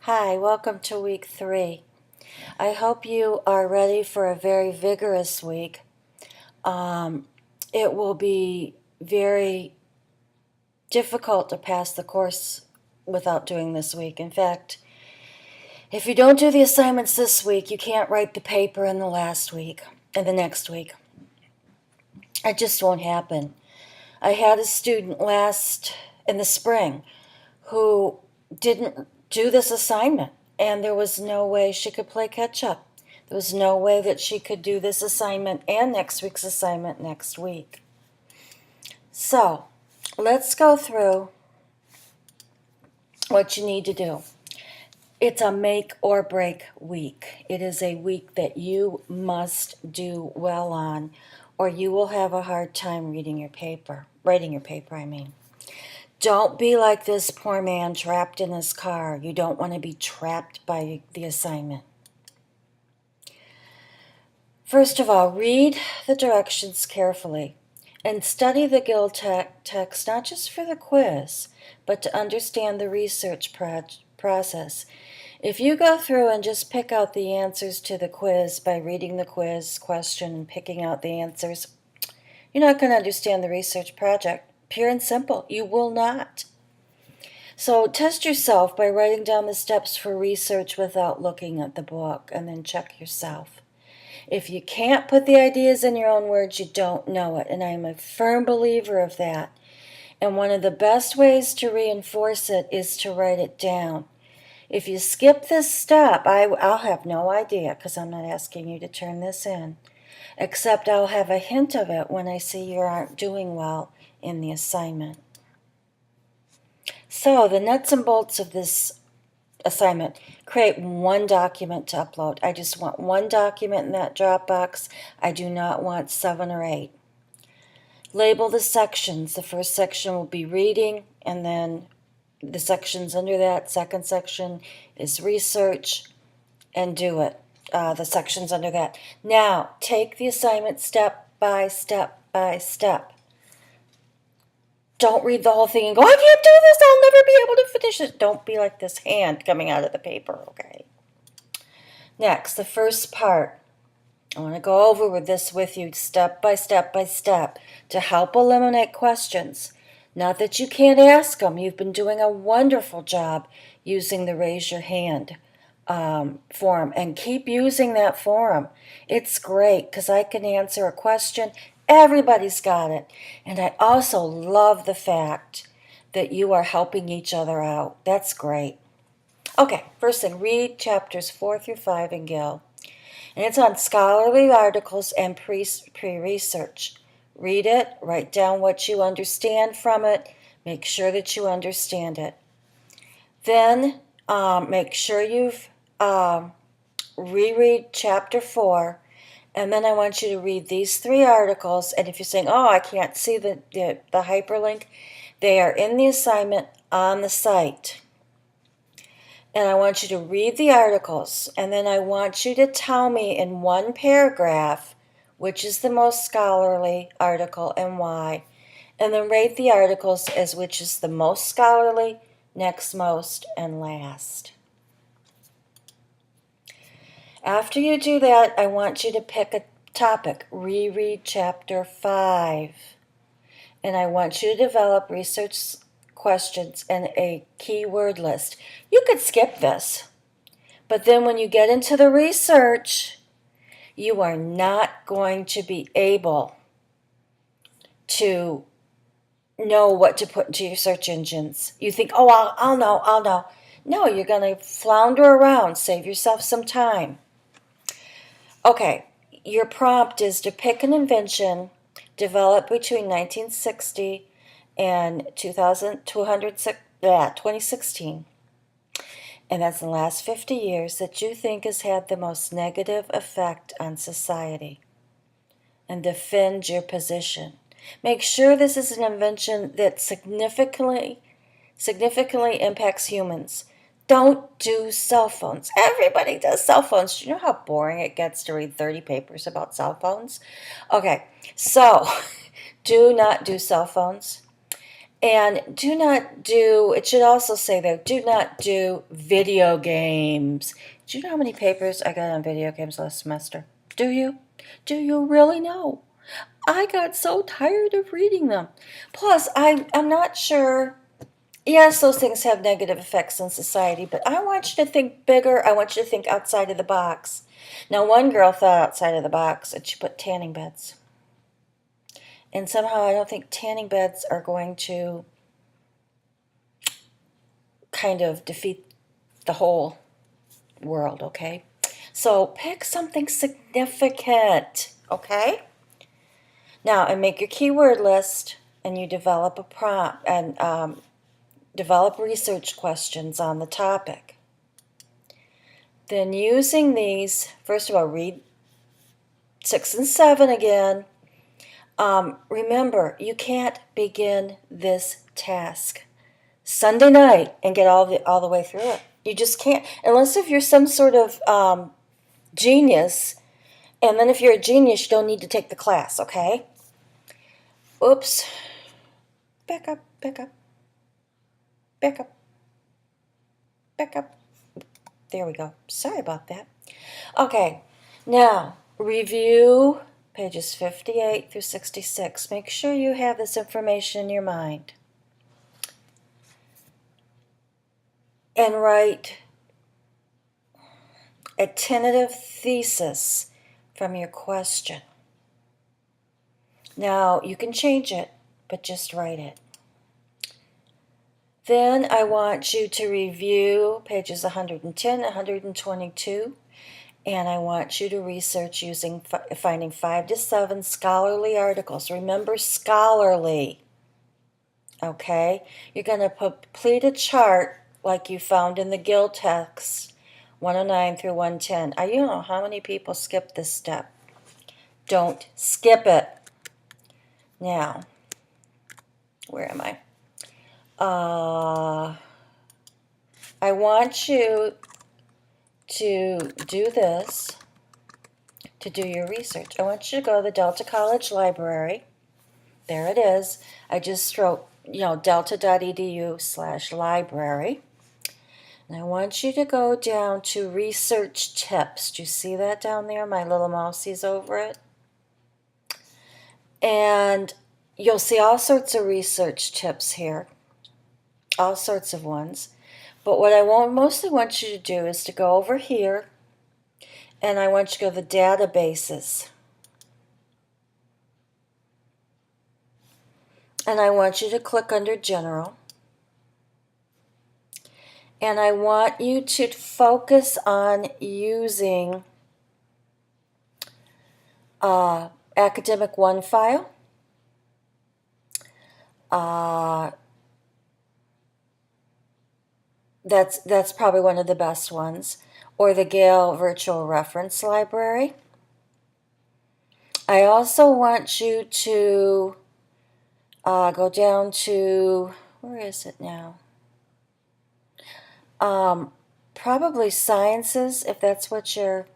Hi, welcome to week 3. I hope you are ready for a very vigorous week. It will be very difficult to pass the course without doing this week. In fact, if you don't do the assignments this week, you can't write the paper in the next week. It just won't happen. I had a student in the spring who didn't do this assignment, and there was no way she could play catch up. There was no way that she could do this assignment and next week's assignment next week. So, let's go through what you need to do. It's a make or break week. It is a week that you must do well on, or you will have a hard time writing your paper. Don't be like this poor man trapped in his car. You don't want to be trapped by the assignment. First of all, read the directions carefully and study the Guild text not just for the quiz, but to understand the research process. If you go through and just pick out the answers to the quiz by reading the quiz question and picking out the answers, you're not going to understand the research project. Pure and simple, you will not. So test yourself by writing down the steps for research without looking at the book, and then check yourself. If you can't put the ideas in your own words, you don't know it, and I am a firm believer of that. And one of the best ways to reinforce it is to write it down. If you skip this step, I'll have no idea, because I'm not asking you to turn this in, except I'll have a hint of it when I see you aren't doing well in the assignment. So the nuts and bolts of this assignment: create one document to upload. I just want one document in that Dropbox. I do not want 7 or 8. Label the sections. The first section will be reading, and then the sections under that, second section is research, and do it. The sections under that. Now, take the assignment step by step by step. Don't read the whole thing and go, I can't do this, I'll never be able to finish it. Don't be like this hand coming out of the paper, okay? Next, the first part. I want to go over this with you step by step by step to help eliminate questions. Not that you can't ask them. You've been doing a wonderful job using the raise your hand form, and keep using that forum. It's great because I can answer a question. Everybody's got it. And I also love the fact that you are helping each other out. That's great. Okay, first thing, read chapters 4 through 5 in Gill. And it's on scholarly articles and pre-research. Read it, write down what you understand from it, make sure that you understand it. Then make sure you've reread chapter 4, and then I want you to read these 3 articles. And if you're saying, oh, I can't see the hyperlink, they are in the assignment on the site. And I want you to read the articles, and then I want you to tell me in one paragraph which is the most scholarly article and why, and then rate the articles as which is the most scholarly, next most, and last. After you do that, I want you to pick a topic. Reread chapter 5. And I want you to develop research questions and a keyword list. You could skip this, but then when you get into the research, you are not going to be able to know what to put into your search engines. You think, oh, I'll know. No, you're going to flounder around. Save yourself some time. Okay, your prompt is to pick an invention developed between 1960 and 2016, and that's in the last 50 years, that you think has had the most negative effect on society, and defend your position. Make sure this is an invention that significantly impacts humans. Don't do cell phones. Everybody does cell phones. Do you know how boring it gets to read 30 papers about cell phones? Okay, so do not do cell phones. And do not do, it should also say there, do not do video games. Do you know how many papers I got on video games last semester? Do you? Do you really know? I got so tired of reading them. Plus, I'm not sure. Yes, those things have negative effects on society, but I want you to think bigger. I want you to think outside of the box. Now, one girl thought outside of the box and she put tanning beds. And somehow I don't think tanning beds are going to kind of defeat the whole world, okay? So pick something significant, okay? Now, and make your keyword list, and you develop a prompt and develop research questions on the topic. Then using these, first of all, read 6 and 7 again. Remember, you can't begin this task Sunday night and get all the way through it. You just can't, unless if you're some sort of genius. And then if you're a genius, you don't need to take the class, okay? Oops. Back up, back up, back up, back up. There we go. Sorry about that. Okay, now review pages 58 through 66. Make sure you have this information in your mind. And write a tentative thesis from your question. Now, you can change it, but just write it. Then I want you to review pages 110, 122, and I want you to research using finding 5 to 7 scholarly articles. Remember, scholarly. Okay? You're going to complete a chart like you found in the Gill text, 109 through 110. I don't know how many people skip this step. Don't skip it. Now, where am I? I want you to do this, to do your research. I want you to go to the Delta College Library. There it is. I just wrote, delta.edu/library. And I want you to go down to research tips. Do you see that down there? My little mousie's over it. And you'll see all sorts of research tips here, all sorts of ones. But what I mostly want you to do is to go over here, and I want you to go to the databases. And I want you to click under General. And I want you to focus on using Academic One file. That's probably one of the best ones, or the Gale Virtual Reference Library. I also want you to go down to, where is it now? Probably Sciences, if that's what your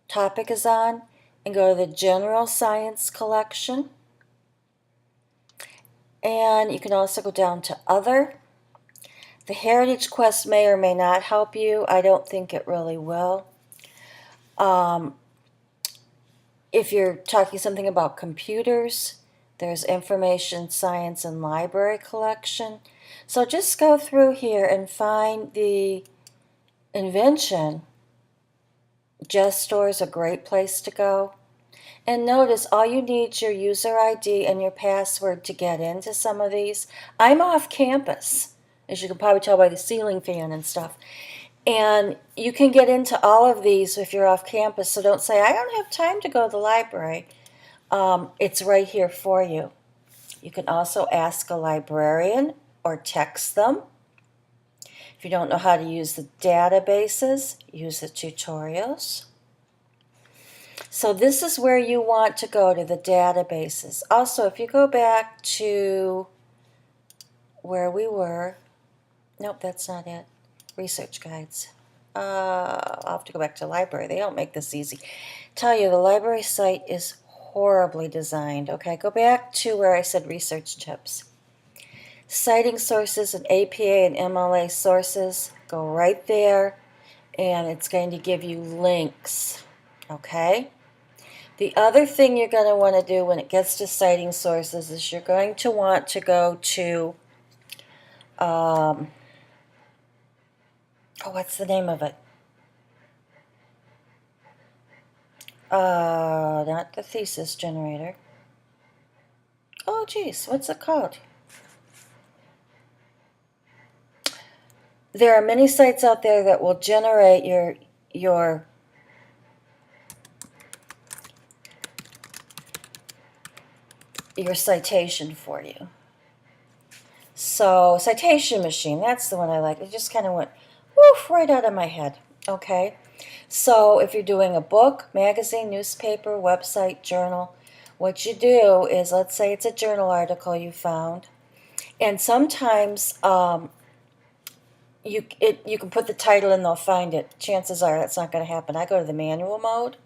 topic is on, and go to the General Science Collection. And you can also go down to Other. The Heritage Quest may or may not help you. I don't think it really will. If you're talking something about computers, there's Information Science and Library Collection. So just go through here and find the invention. JSTOR is a great place to go. And notice all you need is your user ID and your password to get into some of these. I'm off campus, as you can probably tell by the ceiling fan and stuff. And you can get into all of these if you're off campus, so don't say, I don't have time to go to the library. It's right here for you. You can also ask a librarian or text them. If you don't know how to use the databases, use the tutorials. So this is where you want to go, to the databases. Also, if you go back to where we were, nope, that's not it. Research guides. I'll have to go back to the library. They don't make this easy. Tell you, the library site is horribly designed. Okay, go back to where I said research tips. citing sources and APA and MLA sources, go right there, and it's going to give you links, okay? The other thing you're going to want to do when it gets to citing sources is you're going to want to go to, what's the name of it? Not the thesis generator. Oh, geez, what's it called? There are many sites out there that will generate your citation for you. So, Citation Machine, that's the one I like. It just kind of went woof right out of my head. Okay? So, if you're doing a book, magazine, newspaper, website, journal, what you do is, let's say it's a journal article you found, and sometimes you can put the title and they'll find it. Chances are that's not going to happen. I go to the manual mode,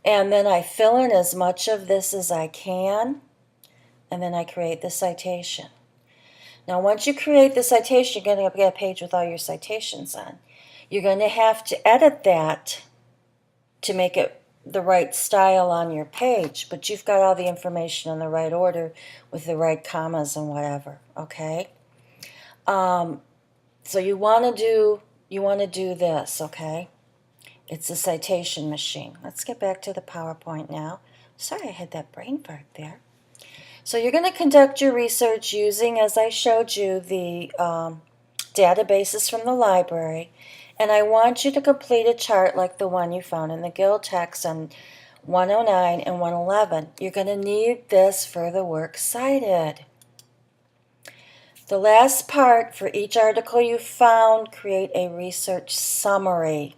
and then I fill in as much of this as I can, and then I create the citation. Now, once you create the citation, you're going to get a page with all your citations on. You're going to have to edit that to make it the right style on your page, but you've got all the information in the right order with the right commas and whatever, okay? So you want to do this, okay? It's a citation machine. Let's get back to the PowerPoint now. Sorry I had that brain fart there. So you're going to conduct your research using, as I showed you, the databases from the library. And I want you to complete a chart like the one you found in the Guild text on 109 and 111. You're going to need this for the works cited. The last part, for each article you found, create a research summary.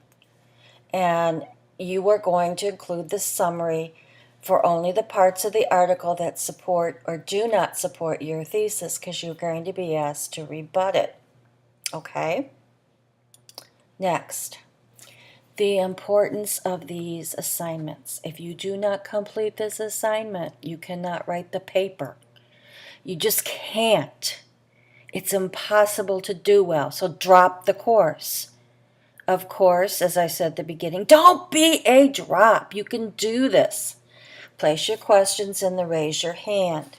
And you are going to include the summary for only the parts of the article that support or do not support your thesis, because you're going to be asked to rebut it. Okay? Next, the importance of these assignments. If you do not complete this assignment, you cannot write the paper. You just can't. It's impossible to do well, so drop the course. Of course, as I said at the beginning, don't be a drop. You can do this. Place your questions in the raise your hand.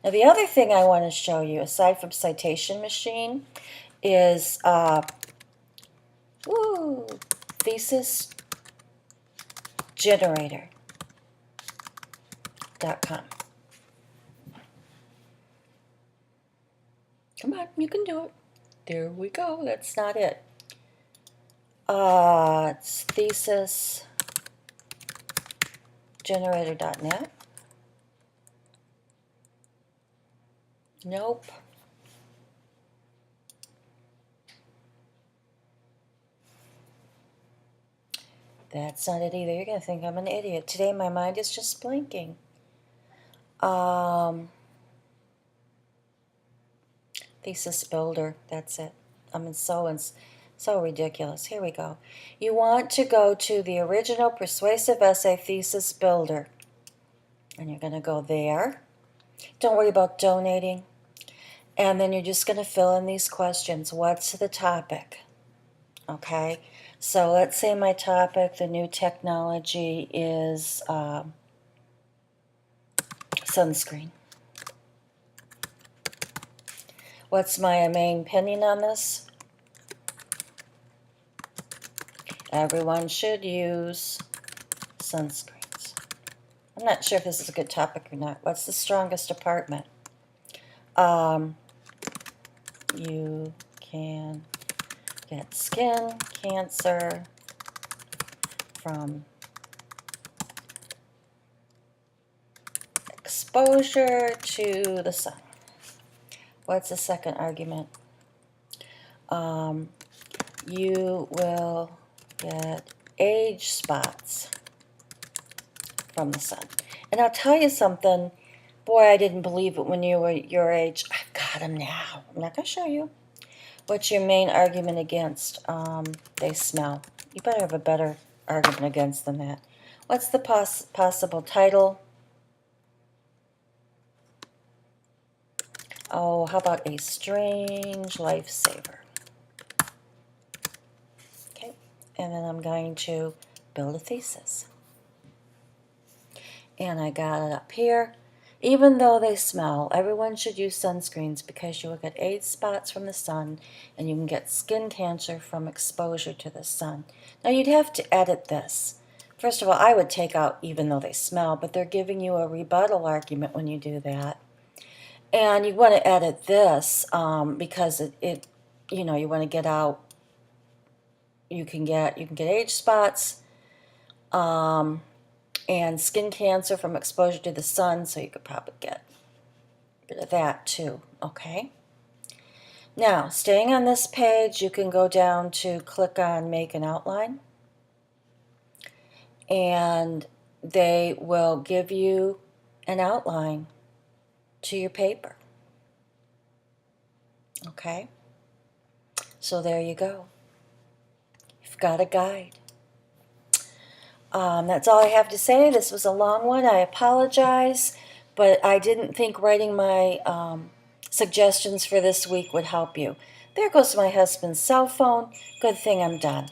Now, the other thing I want to show you, aside from Citation Machine, is thesis generator.com. Come on, you can do it. There we go. That's not it. It's thesisgenerator.net. Nope. That's not it either. You're going to think I'm an idiot. Today my mind is just blinking. Thesis Builder. That's it. So ridiculous. Here we go. You want to go to the original Persuasive Essay Thesis Builder. And you're going to go there. Don't worry about donating. And then you're just going to fill in these questions. What's the topic? Okay. So let's say my topic, the new technology, is sunscreen. What's my main opinion on this? Everyone should use sunscreens. I'm not sure if this is a good topic or not. What's the strongest department? You can get skin cancer from exposure to the sun. What's the second argument? You will get age spots from the sun. And I'll tell you something, boy, I didn't believe it when you were your age. I've got them now. I'm not going to show you. What's your main argument against? They smell. You better have a better argument against than that. What's the possible title? Oh, how about a strange lifesaver? Okay, and then I'm going to build a thesis. And I got it up here. Even though they smell, everyone should use sunscreens because you will get age spots from the sun and you can get skin cancer from exposure to the sun. Now you'd have to edit this. First of all, I would take out even though they smell, but they're giving you a rebuttal argument when you do that. And you want to edit this because it you know, you want to get out, you can get age spots, and skin cancer from exposure to the sun, so you could probably get rid of that too, okay? Now, staying on this page, you can go down to click on Make an Outline, and they will give you an outline to your paper, okay? So there you go. You've got a guide. That's all I have to say. This was a long one. I apologize, but I didn't think writing my suggestions for this week would help you. There goes my husband's cell phone. Good thing I'm done.